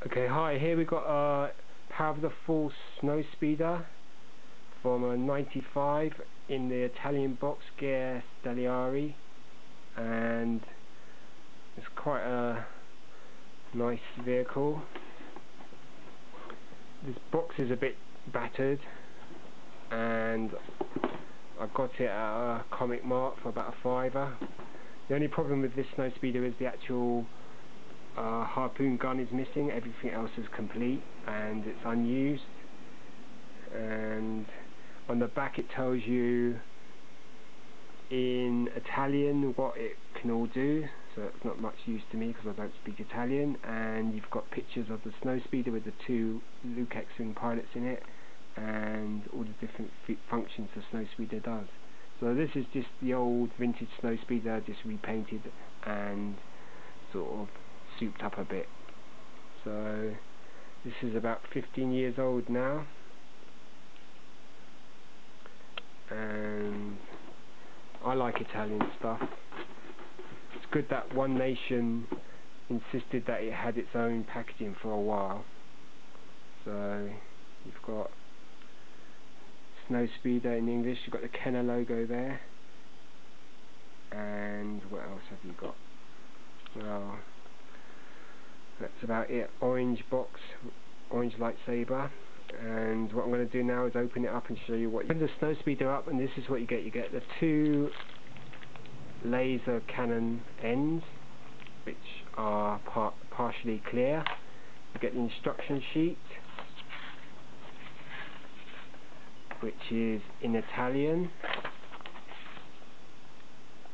Okay, hi, here we got a POTF2 Snowspeeder from a 95 in the Italian box gear Stelliari, and it's quite a nice vehicle. This box is a bit battered and I got it at a Comic Mart for about a £5. The only problem with this Snowspeeder is the actual harpoon gun is missing. Everything else is complete and it's unused, and on the back it tells you in Italian what it can all do, so it's not much use to me because I don't speak Italian. And you've got pictures of the Snowspeeder with the two Luke X-Wing pilots in it and all the different functions the Snowspeeder does. So this is just the old vintage Snowspeeder, just repainted and sort of souped up a bit. So this is about 15 years old now, and I like Italian stuff. It's good that One Nation insisted that it had its own packaging for a while. So you've got Snowspeeder in English, you've got the Kenner logo there, and what else have you got? Well, that's about it. Orange box, orange lightsaber. And what I'm going to do now is open it up and show you what you... Open the Snowspeeder up and this is what you get. You get the two laser cannon ends, which are partially clear. You get the instruction sheet, which is in Italian.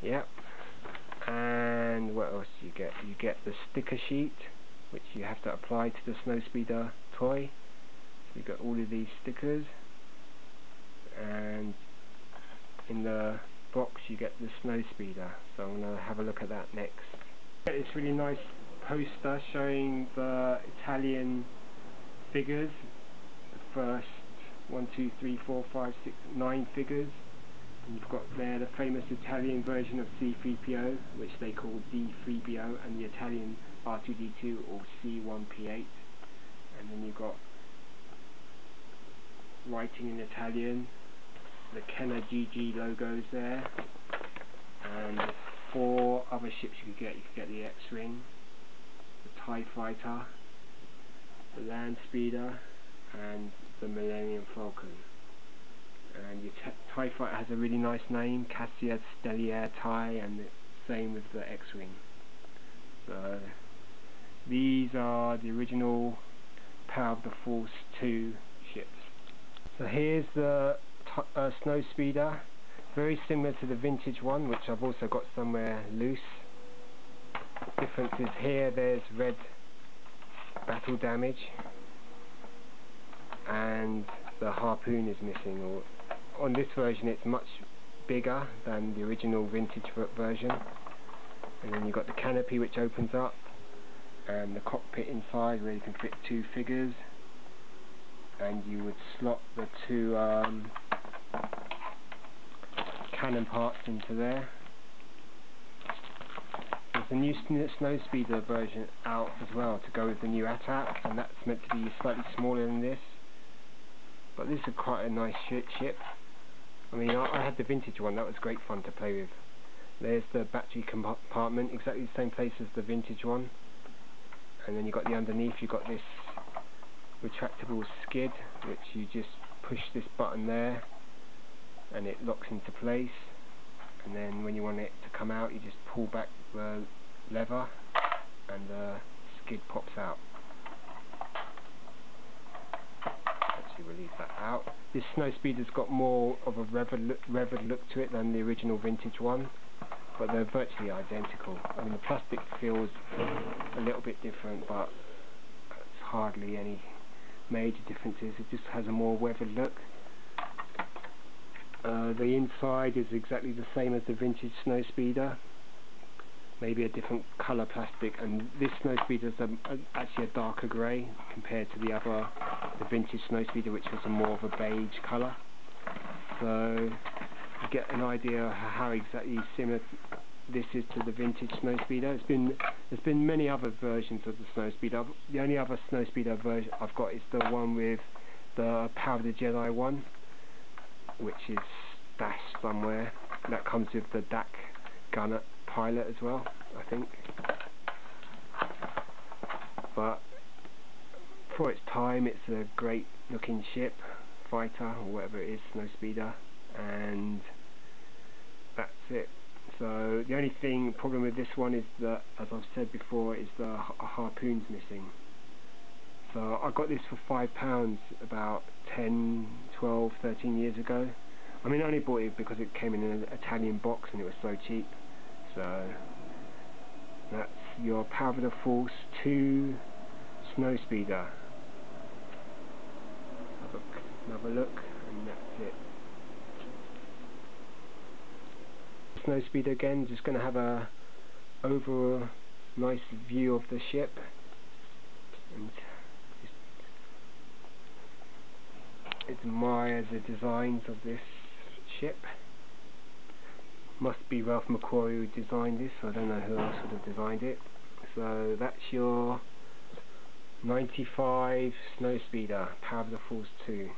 Yep. And what else do you get? You get the sticker sheet, which you have to apply to the Snowspeeder toy. So you've got all of these stickers, and in the box you get the Snowspeeder. So I'm going to have a look at that next. You get this really nice poster showing the Italian figures, the first 1, 2, 3, 4, 5, 6, 9 figures. And you've got there the famous Italian version of C-3PO, which they call D-3PO, and the Italian R2-D2 or C-1P8. And then you've got writing in Italian, the Kenner Gigi logos there, and 4 other ships you could get. You could get the X-Wing, the TIE Fighter, the Land Speeder, and the Millennium Falcon. And your TIE Fighter has a really nice name, Cassia Stellier TIE, and the same with the X-Wing. So these are the original POTF2 ships. So here's the Snowspeeder, very similar to the vintage one, which I've also got somewhere loose. The difference is here there's red battle damage and the harpoon is missing. On this version it's much bigger than the original vintage version. And then you've got the canopy which opens up, and the cockpit inside where you can fit 2 figures, and you would slot the 2 cannon parts into there. There's a new Snowspeeder version out as well to go with the new ATAT, and that's meant to be slightly smaller than this, but this is quite a nice ship. I mean, I had the vintage one, that was great fun to play with. There's the battery compartment, exactly the same place as the vintage one. And then you've got the underneath, you've got this retractable skid, which you just push this button there and it locks into place. And then when you want it to come out, you just pull back the lever and the skid pops out. We'll leave that out. This Snowspeeder's got more of a revered look to it than the original vintage one, but they're virtually identical. I mean, the plastic feels a little bit different, but it's hardly any major differences. It just has a more weathered look. The inside is exactly the same as the vintage Snowspeeder, maybe a different colour plastic, and this Snowspeeder is actually a darker grey compared to the vintage Snowspeeder, which was more of a beige colour. So you get an idea of how exactly similar this is to the vintage Snowspeeder. There's been many other versions of the Snowspeeder. The only other Snowspeeder version I've got is the one with the Power of the Jedi one, which is stashed somewhere. That comes with the DAC gunner pilot as well, I think. But for its time, it's a great looking ship, fighter or whatever it is, Snowspeeder, and that's it. So the only problem with this one is that, as I've said before, is the harpoon's missing. So I got this for £5 about 10, 12, 13 years ago. I mean, I only bought it because it came in an Italian box and it was so cheap. So that's your Power of the Force 2 Snowspeeder. Have another look, and that's it. Snowspeeder again, just going to have a overall nice view of the ship, and admire the designs of this ship. Must be Ralph McQuarrie who designed this, I don't know who else would have designed it. So that's your 95 Snowspeeder, Power of the Force 2.